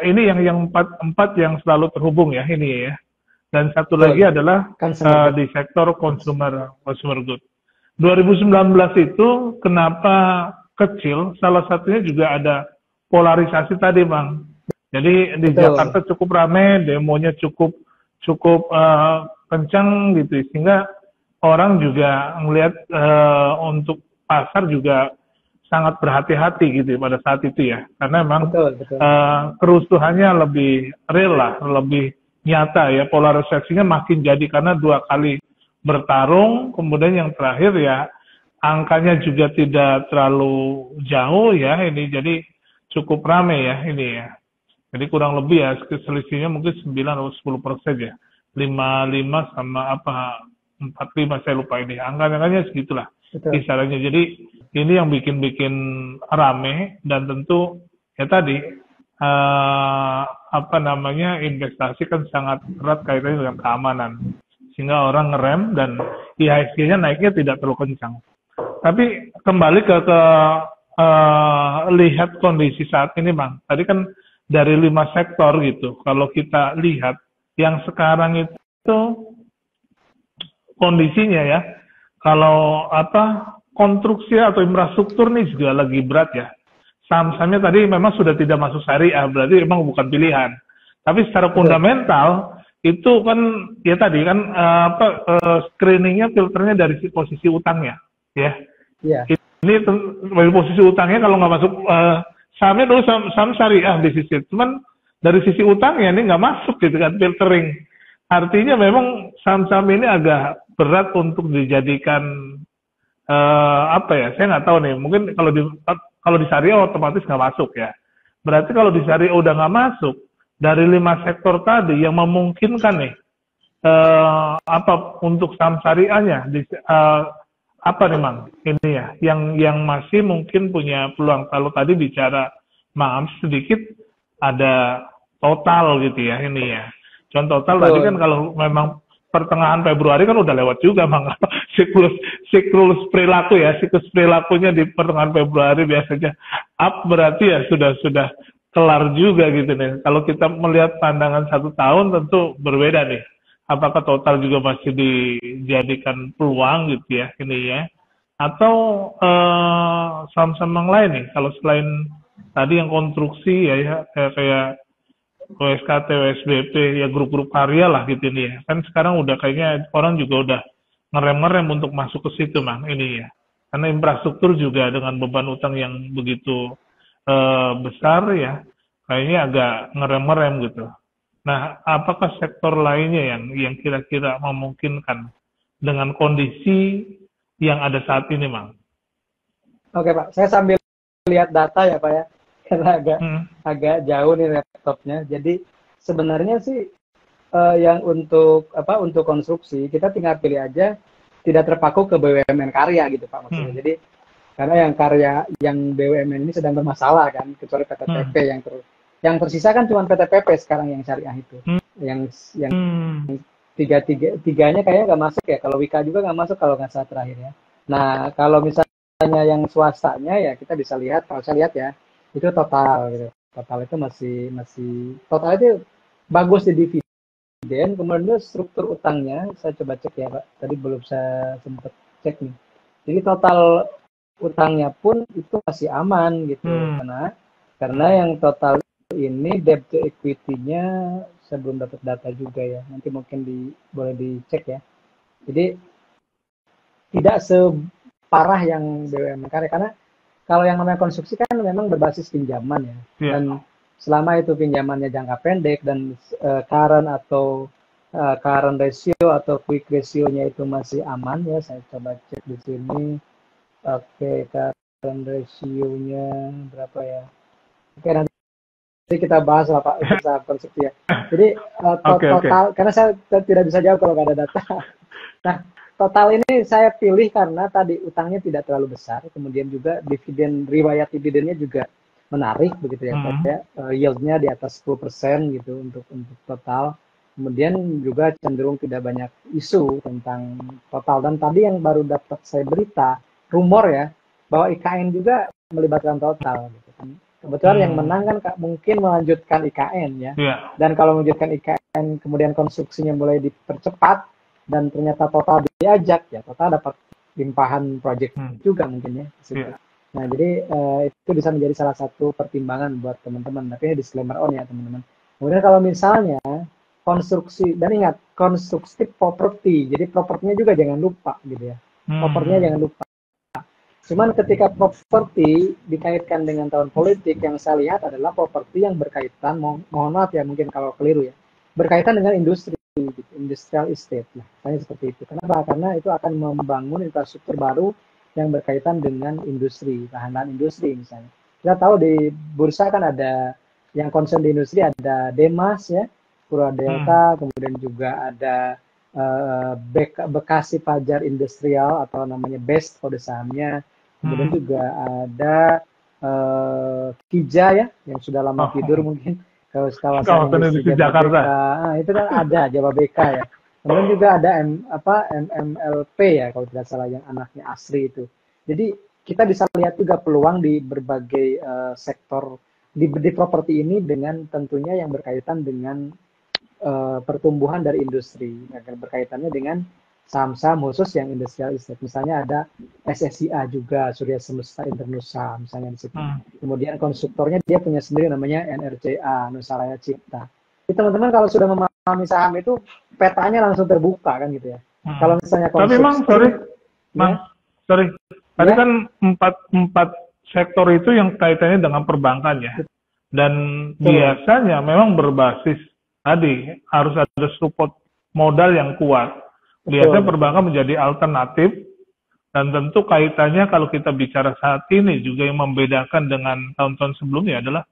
Ini yang empat yang selalu terhubung ya ini ya. Dan satu lagi adalah di sektor consumer good. 2019 itu kenapa kecil? Salah satunya juga ada polarisasi tadi, Bang. Jadi di Jakarta cukup ramai, demonya cukup kencang gitu, sehingga orang juga melihat untuk pasar juga sangat berhati-hati gitu pada saat itu ya, karena memang kerusuhannya lebih real lah, lebih nyata ya, polarisasinya makin jadi karena 2 kali bertarung, kemudian yang terakhir ya angkanya juga tidak terlalu jauh ya ini, jadi cukup ramai ya ini ya, jadi kurang lebih ya selisihnya mungkin 9 atau 10% ya, 55 sama 45 saya lupa ini, angka-angkanya segitulah kisarannya. Jadi ini yang bikin rame, dan tentu ya tadi investasi kan sangat erat kaitannya dengan keamanan, sehingga orang ngerem dan IHSG-nya naiknya tidak terlalu kencang. Tapi kembali ke lihat kondisi saat ini, Bang. Tadi kan dari 5 sektor gitu. Kalau kita lihat yang sekarang itu kondisinya ya, kalau konstruksi atau infrastruktur nih juga lagi berat ya. Saham-sahamnya tadi memang sudah tidak masuk syariah, berarti memang bukan pilihan. Tapi secara fundamental itu kan ya tadi kan screeningnya, filternya dari posisi utangnya, ya. Ini dari posisi utangnya kalau nggak masuk sahamnya dulu saham syariah defisit, cuman dari sisi utangnya ini nggak masuk gitu kan, filtering. Artinya memang saham-saham ini agak berat untuk dijadikan saya nggak tahu nih, mungkin kalau di syariah otomatis nggak masuk ya. Berarti kalau di syariah udah nggak masuk, dari 5 sektor tadi yang memungkinkan nih untuk saham syariahnya apa nih, Mang, ini ya yang masih mungkin punya peluang. Kalau tadi bicara maaf sedikit ada total gitu ya ini ya. Contoh total tadi kan kalau memang pertengahan Februari kan udah lewat juga, Bang. siklus perilaku ya, siklus perilakunya di pertengahan Februari biasanya up, berarti ya sudah kelar juga gitu nih. Kalau kita melihat pandangan 1 tahun tentu berbeda nih. Apakah total juga masih dijadikan peluang gitu ya ini ya, atau saham-saham yang lain nih, kalau selain tadi yang konstruksi ya kayak OSKT, OSBP, ya grup-grup karya lah gitu nih ya. Kan sekarang udah kayaknya orang juga udah ngerem-ngerem untuk masuk ke situ, Mang, ini ya. Karena infrastruktur juga dengan beban utang yang begitu besar ya, kayaknya agak ngerem-ngerem gitu. Nah, apakah sektor lainnya yang kira-kira memungkinkan dengan kondisi yang ada saat ini, Mang? Oke, Pak. Saya sambil lihat data ya, Pak ya. Karena agak jauh nih laptopnya. Jadi sebenarnya sih yang untuk konstruksi kita tinggal pilih aja, tidak terpaku ke BUMN karya gitu, Pak, maksudnya. Jadi karena yang karya, yang BUMN ini sedang bermasalah kan, kecuali PTPP yang tersisa kan cuma PTPP sekarang yang syariah itu. Yang tiganya kayaknya nggak masuk ya. Kalau Wika juga nggak masuk kalau nggak salah terakhir ya. Nah, kalau misalnya yang swastanya ya kita bisa lihat, kalau saya lihat ya, itu total gitu. Total itu masih total itu bagus di dividen, kemudian struktur utangnya saya coba cek ya, Pak. Tadi belum saya sempat cek nih. Jadi total utangnya pun itu masih aman gitu. Karena yang total ini debt to equity-nya saya belum dapat data juga ya. Nanti mungkin boleh dicek ya. Jadi tidak separah yang BUMN karya, karena kalau yang namanya konstruksi kan memang berbasis pinjaman ya. Dan selama itu pinjamannya jangka pendek dan current atau current ratio atau quick ratio-nya itu masih aman ya. Saya coba cek di sini. Oke, current ratio-nya berapa ya? Oke, nanti kita bahas lah Pak usaha konstruksi ya. Jadi total, karena saya tidak bisa jawab kalau nggak ada data. Nah, total ini saya pilih karena tadi utangnya tidak terlalu besar, kemudian juga riwayat dividennya juga menarik begitu ya, kayak yieldnya di atas 10% gitu untuk total. Kemudian juga cenderung tidak banyak isu tentang total. Dan tadi yang baru dapat saya berita, rumor ya, bahwa IKN juga melibatkan total. Gitu. Kebetulan yang menang kan mungkin melanjutkan IKN ya. Dan kalau melanjutkan IKN, kemudian konstruksinya mulai dipercepat, dan ternyata total diajak, ya total dapat limpahan proyek juga mungkin ya. Nah, jadi itu bisa menjadi salah satu pertimbangan buat teman-teman. Tapi ini disclaimer on ya teman-teman. Kemudian kalau misalnya konstruksi, dan ingat, konstruksi properti, jadi propertinya juga jangan lupa gitu ya. Propertinya jangan lupa. Cuman ketika properti dikaitkan dengan tahun politik, yang saya lihat adalah properti yang berkaitan, mohon maaf ya mungkin kalau keliru ya, berkaitan dengan industri. Industrial estate, nah, misalnya seperti itu. Kenapa? Karena itu akan membangun infrastruktur baru yang berkaitan dengan industri, bahan industri misalnya. Kita tahu di bursa kan ada yang concern di industri, ada Demas ya, Pura Delta, kemudian juga ada Bekasi Fajar Industrial atau namanya BEST kode sahamnya, kemudian juga ada Kija ya, yang sudah lama tidur mungkin. Kawasan industri Jakarta. Nah, itu kan ada Jababeka ya. Kemudian juga ada MMLP ya kalau tidak salah yang anaknya Asri itu. Jadi kita bisa lihat juga peluang di berbagai sektor di properti ini dengan tentunya yang berkaitan dengan pertumbuhan dari industri. Akan berkaitannya dengan saham-saham khusus yang industrial estate. Misalnya ada SSIA juga, Surya Semesta Internusa misalnya di situ. Kemudian konstruktornya dia punya sendiri namanya NRCA, Nusaraya Cipta. Jadi teman-teman kalau sudah memahami saham itu petanya langsung terbuka kan gitu ya. Kalau misalnya konstruksi. Tapi Mang, sorry. Tadi kan empat sektor itu yang kaitannya dengan perbankan ya. Dan biasanya memang berbasis tadi harus ada support modal yang kuat. Biasanya perbankan menjadi alternatif, dan tentu kaitannya kalau kita bicara saat ini juga yang membedakan dengan tahun-tahun sebelumnya adalah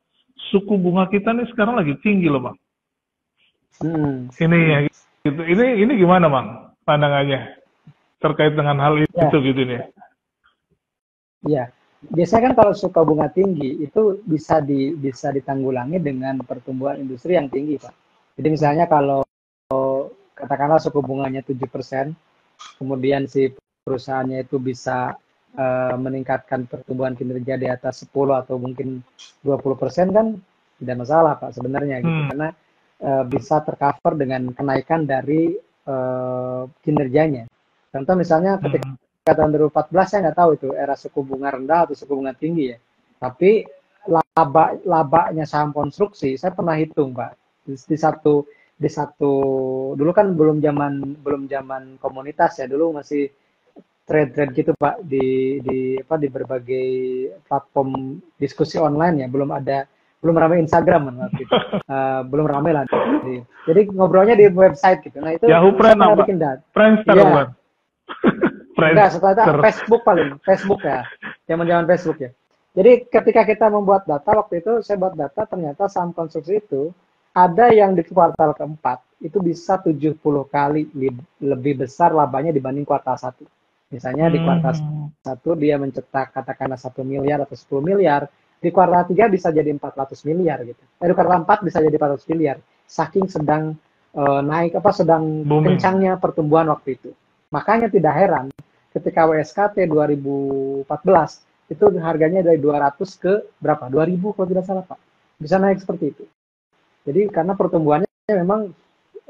suku bunga kita nih sekarang lagi tinggi loh Bang. Ini ya gitu. Ini gimana Bang pandangannya terkait dengan hal itu gitu nih? Iya, biasanya kan kalau suku bunga tinggi itu bisa ditanggulangi dengan pertumbuhan industri yang tinggi Pak. Jadi misalnya kalau katakanlah suku bunganya 7%, kemudian si perusahaannya itu bisa meningkatkan pertumbuhan kinerja di atas 10 atau mungkin 20% kan tidak masalah Pak sebenarnya gitu, karena bisa tercover dengan kenaikan dari kinerjanya. Contoh misalnya ketika tahun 2014 saya nggak tahu itu era suku bunga rendah atau suku bunga tinggi ya, tapi labanya saham konstruksi saya pernah hitung Pak di satu dulu kan belum zaman komunitas ya, dulu masih trade gitu Pak di berbagai platform diskusi online ya, belum ramai Instagram kan waktu itu. Belum ramai lah. Jadi ngobrolnya di website gitu. Nah itu Yahoo saya bikin data. Friendster ya. Enggak, setelah itu Facebook ya. Zaman Facebook ya. Jadi ketika kita membuat data waktu itu saya buat data, ternyata saham konstruksi itu ada yang di kuartal keempat itu bisa 70 kali lebih besar labanya dibanding kuartal 1. Misalnya di kuartal 1 dia mencetak katakanlah 1 miliar atau 10 miliar, di kuartal 3 bisa jadi 400 miliar gitu. Di kuartal 4 bisa jadi 400 miliar. Saking sedang sedang kencangnya pertumbuhan waktu itu. Makanya tidak heran ketika WSKT 2014 itu harganya dari 200 ke berapa? 2000 kalau tidak salah Pak. Bisa naik seperti itu. Jadi karena pertumbuhannya memang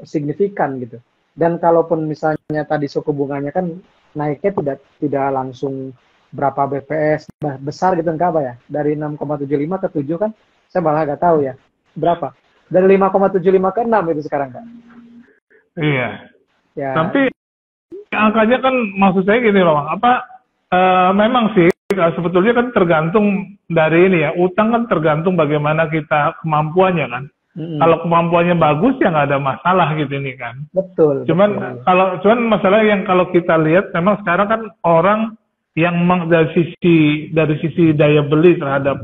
signifikan gitu. Dan kalaupun misalnya tadi suku bunganya kan naiknya tidak langsung berapa BPS besar gitu enggak apa ya? Dari 6,75 ke 7 kan? Saya malah nggak tahu ya. Berapa? Dari 5,75 ke 6 itu sekarang kan? Iya. Ya. Tapi angkanya kan maksud saya gini loh, memang sih sebetulnya kan tergantung dari ini ya. Utang kan tergantung bagaimana kita kemampuannya kan. Kalau kemampuannya bagus ya nggak ada masalah gitu ini kan. Betul. Cuman masalah yang kalau kita lihat memang sekarang kan orang yang dari sisi daya beli terhadap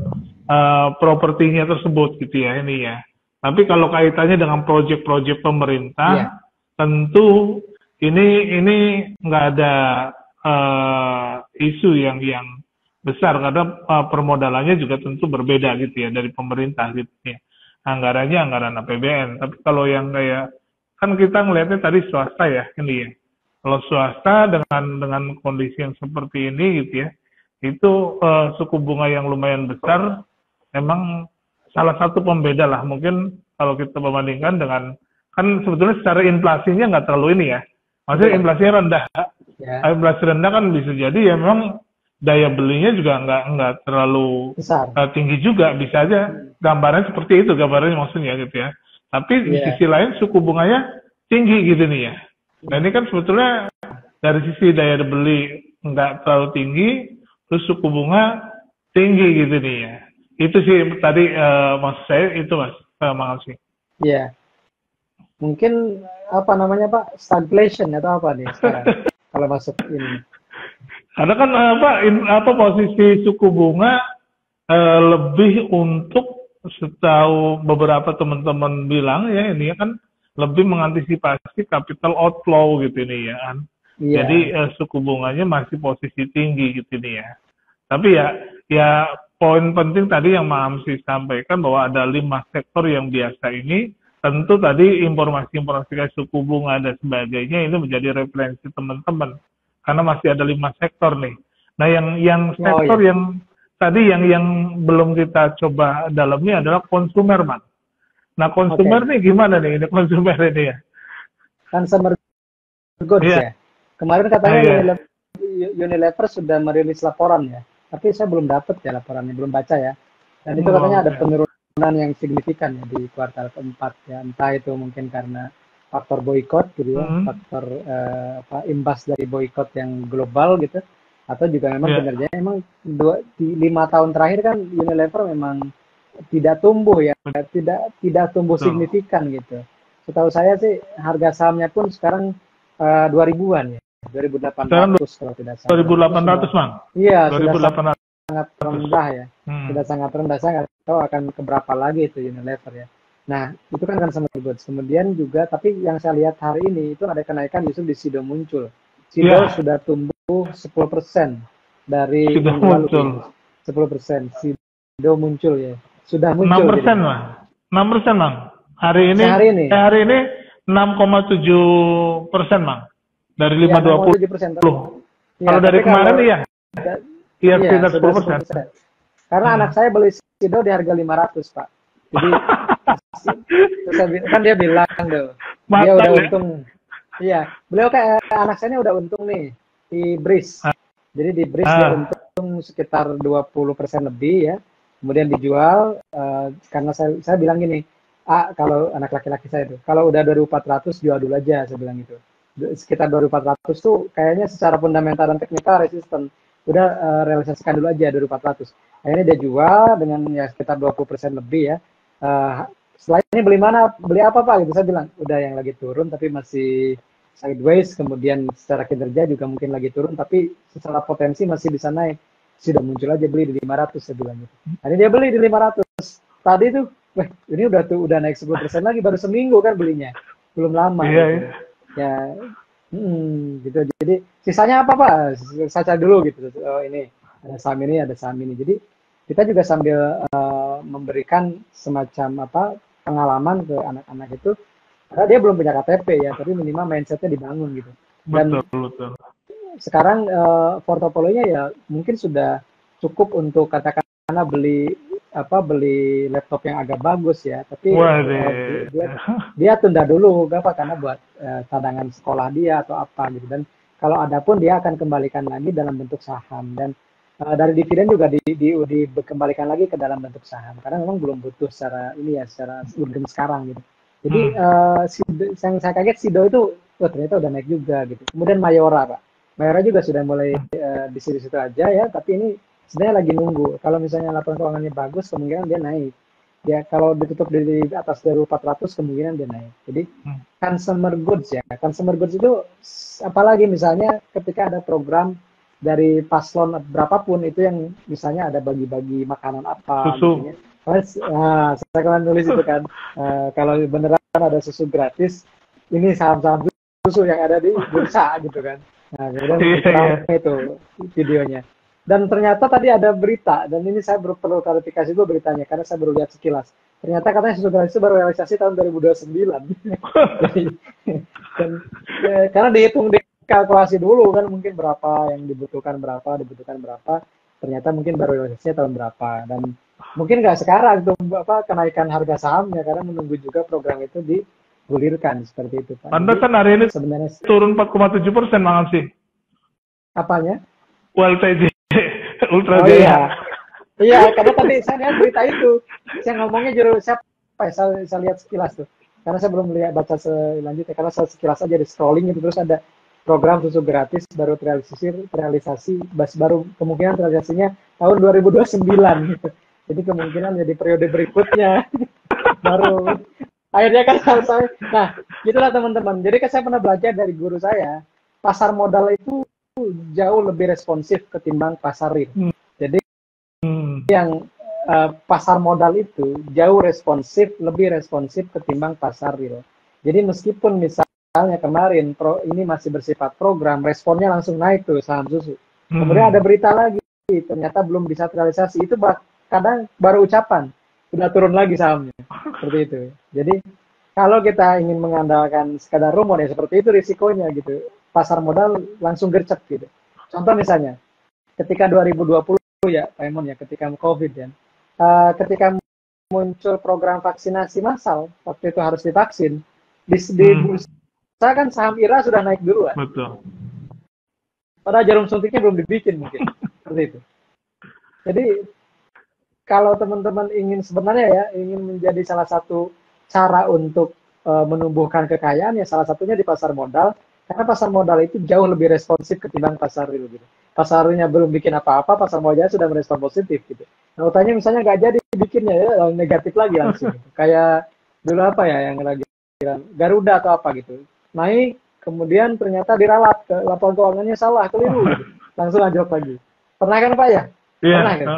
propertinya tersebut gitu ya ini ya. Tapi kalau kaitannya dengan proyek-proyek pemerintah, tentu ini nggak ada isu yang besar karena permodalannya juga tentu berbeda gitu ya dari pemerintah gitu ya. Anggarannya anggaran APBN. Tapi kalau yang kayak kan kita ngelihatnya tadi swasta ya ini ya. Kalau swasta dengan kondisi yang seperti ini gitu ya, itu suku bunga yang lumayan besar memang salah satu pembeda lah. Mungkin kalau kita membandingkan dengan kan sebetulnya secara inflasinya nggak terlalu ini ya. Maksudnya inflasinya rendah. Inflasi rendah kan bisa jadi ya memang daya belinya juga nggak terlalu tinggi juga, bisa aja gambarannya seperti itu gambarannya maksudnya gitu ya. Tapi di sisi lain suku bunganya tinggi gitu nih ya. Nah ini kan sebetulnya dari sisi daya beli nggak terlalu tinggi, terus suku bunga tinggi gitu nih ya. Itu sih tadi maksud saya itu mas, makasih. Iya. Mungkin apa namanya Pak, stagflation atau apa nih sekarang kalau masuk ini? Karena kan apa posisi suku bunga lebih untuk setahu beberapa teman-teman bilang ya ini kan lebih mengantisipasi capital outflow gitu ini ya kan. Jadi suku bunganya masih posisi tinggi gitu ini ya. Tapi ya poin penting tadi yang Mas Amsi sampaikan bahwa ada 5 sektor yang biasa ini. Tentu tadi informasi-informasi kayak suku bunga dan sebagainya ini menjadi referensi teman-teman karena masih ada 5 sektor nih. Nah yang sektor yang tadi yang belum kita coba dalamnya adalah konsumer man. Nah konsumer nih gimana nih ini konsumer ini ya? Consumer goods ya. Kemarin katanya Unilever sudah merilis laporan ya, tapi saya belum dapat ya laporannya, belum baca ya. Dan itu katanya ada penurunan yang signifikan ya di kuartal keempat ya, entah itu mungkin karena faktor boykot gitu ya, faktor imbas dari boykot yang global gitu, atau juga memang benernya memang di 5 tahun terakhir kan Unilever memang tidak tumbuh ya, tidak tumbuh signifikan gitu. Setahu saya sih harga sahamnya pun sekarang 2000-an ya, 2.800 kalau tidak salah. 2.800 Mang. Iya, 2.800. Sangat rendah ya, sudah sangat rendah. Saya nggak tahu akan keberapa lagi itu Unilever ya. Nah itu kan consumer goods. Kemudian juga, tapi yang saya lihat hari ini itu ada kenaikan justru di Sido muncul. Sido sudah tumbuh 10% dari minggu lalu. 10% Sido muncul ya, sudah muncul. 6% Mang. 6% Mang. Hari ini 6,7% Mang. Dari 5,20. Kalau dari kemarin iya sekitar 10%. Karena anak saya beli Sido di harga 500 Pak. Jadi kan dia bilang tuh, dia udah untung. Iya, beliau kayak anak saya ini udah untung nih di Breeze. Jadi di Breeze dia untung sekitar 20% lebih ya. Kemudian dijual karena saya bilang gini, kalau anak laki-laki saya itu, kalau udah 2.400 jual dulu aja, saya bilang gitu. Sekitar 2.400 tuh kayaknya secara fundamental dan teknikal resisten. Udah realisasikan dulu aja 2.400. Akhirnya dia jual dengan ya sekitar 20% lebih ya. Setelah ini beli apa Pak? Gitu saya bilang, udah yang lagi turun tapi masih sideways, kemudian secara kinerja juga mungkin lagi turun, tapi secara potensi masih bisa naik. Sudah muncul aja, beli di 500 saya bilang gitu. Ini dia beli di 500. Tadi tuh, ini udah naik 10% lagi, baru seminggu kan belinya. Belum lama. Gitu. Ya, gitu. Jadi sisanya apa Pak? Saya cari dulu gitu. Oh ini ada saham ini, ada saham ini. Jadi kita juga sambil memberikan semacam pengalaman ke anak-anak itu. Karena dia belum punya KTP ya, tapi minimal mindsetnya dibangun gitu. Dan betul. Sekarang portofolionya ya mungkin sudah cukup untuk katakanlah beli laptop yang agak bagus ya, tapi dia tunda dulu karena buat cadangan sekolah dia atau apa gitu. Dan kalau ada pun dia akan kembalikan lagi dalam bentuk saham, dan dari dividen juga dikembalikan lagi ke dalam bentuk saham karena memang belum butuh secara urgen sekarang gitu. Jadi yang saya kaget Sido itu ternyata udah naik juga gitu. Kemudian Mayora Pak, Mayora juga sudah mulai di situ-situ aja ya, tapi ini sebenarnya lagi nunggu. Kalau misalnya laporan keuangannya bagus, kemungkinan dia naik. Ya kalau ditutup di atas 2.400 kemungkinan dia naik. Jadi consumer goods ya, consumer goods itu apalagi misalnya ketika ada program dari paslon berapapun itu yang misalnya ada bagi-bagi makanan apa Susu. gitu ya. Saya kemarin nulis itu kan, kalau beneran ada susu gratis, ini saham-saham susu yang ada di bursa gitu kan. Nah, kemudian itu videonya. Dan ternyata tadi ada berita, dan ini saya perlu klarifikasi dulu beritanya, karena saya baru lihat sekilas. Ternyata katanya susu gratis itu baru realisasi tahun 2029. Jadi, dan, karena dihitung kalkulasi dulu kan mungkin berapa yang dibutuhkan berapa, ternyata mungkin baru realisasinya tahun berapa, dan mungkin nggak sekarang tuh kenaikan harga sahamnya karena menunggu juga program itu digulirkan seperti itu Pak. Anda kan hari ini sebenarnya turun 4,7%, Mang Amsi. Apanya? ULTJ, Ultra Oh iya, iya karena tadi saya lihat berita itu, saya ngomongnya juru siapa? Saya lihat sekilas tuh, karena saya belum lihat baca selanjutnya, karena saya sekilas aja di scrolling itu terus ada program susu gratis baru realisasi baru kemungkinan realisasinya tahun 2029 gitu. Jadi kemungkinan jadi periode berikutnya baru akhirnya kan saya. Nah, gitulah teman-teman. Jadi kan saya pernah belajar dari guru saya, pasar modal itu jauh lebih responsif ketimbang pasar real. Jadi yang pasar modal itu jauh lebih responsif ketimbang pasar real. Jadi meskipun misalnya kemarin ini masih bersifat program, responnya langsung naik tuh saham susu. Kemudian ada berita lagi, ternyata belum bisa terrealisasi. Itu kadang baru ucapan, sudah turun lagi sahamnya. Seperti itu. Jadi kalau kita ingin mengandalkan sekadar rumor ya seperti itu risikonya gitu. Pasar modal langsung gercep gitu. Contoh misalnya, ketika 2020 ya, Pak Emon ya, ketika COVID ya, ketika muncul program vaksinasi massal, waktu itu harus divaksin, di bursa kan saham IRA sudah naik duluan. Betul. Padahal jarum suntiknya belum dibikin mungkin, seperti itu. Jadi kalau teman-teman ingin sebenarnya ya, ingin menjadi salah satu cara untuk menumbuhkan kekayaan ya salah satunya di pasar modal, karena pasar modal itu jauh lebih responsif ketimbang pasar real gitu. Pasar realnya belum bikin apa-apa, pasar modalnya sudah merespon positif gitu. Nah, utangnya misalnya nggak jadi bikinnya ya negatif lagi langsung. Gitu. Kayak dulu apa ya yang lagi Garuda atau apa gitu. Naik, kemudian ternyata diralat, laporan keuangannya salah, keliru gitu. Langsung anjlok lagi. Pernah kan Pak ya? Iya. Pernah kan?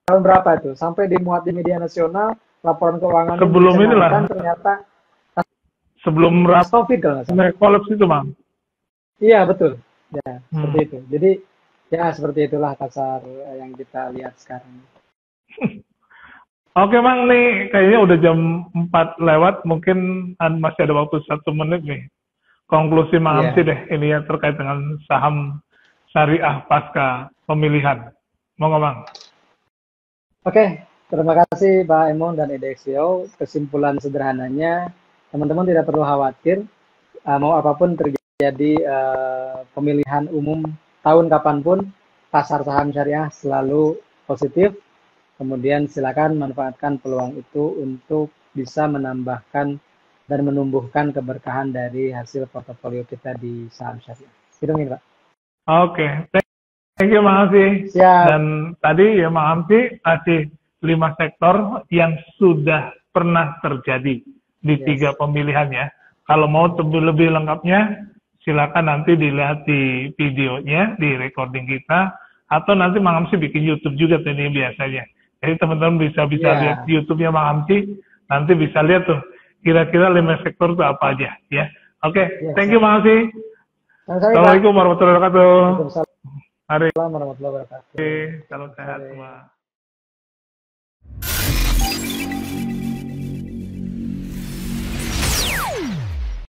Tahun berapa itu? Sampai dimuat di media nasional, laporan keuangan sebelum inilah ternyata sebelum COVID kalau nggak salah. kolaps itu, Bang. Iya, betul. Ya, seperti itu. Jadi, ya seperti itulah pasar yang kita lihat sekarang. Oke, Mang, nih kayaknya udah jam 4 lewat, mungkin masih ada waktu 1 menit nih. Konklusi Mang Amsi deh, ini ya terkait dengan saham syariah pasca pemilihan. Mau nggak, Bang? Oke, terima kasih Pak Emon dan EDXO. Kesimpulan sederhananya, teman-teman tidak perlu khawatir, mau apapun terjadi pemilihan umum tahun kapanpun, pasar saham syariah selalu positif. Kemudian silakan manfaatkan peluang itu untuk bisa menambahkan dan menumbuhkan keberkahan dari hasil portofolio kita di saham syariah. Gitu nih, Pak. Oke, thank you, Mang Amsi. Siap. Dan tadi ya Mang Amsi kasih 5 sektor yang sudah pernah terjadi di 3 pemilihan ya. Kalau mau lebih lengkapnya, silakan nanti dilihat di videonya, di recording kita, atau nanti Mang Amsi bikin YouTube juga ini biasanya. Jadi teman-teman bisa lihat YouTube-nya Mang Amsi, nanti bisa lihat tuh kira-kira 5 sektor itu apa aja ya. Oke, thank you Mang Amsi. Assalamualaikum warahmatullahi wabarakatuh. Waalaikumsalam warahmatullahi wabarakatuh. Salam sehat semua.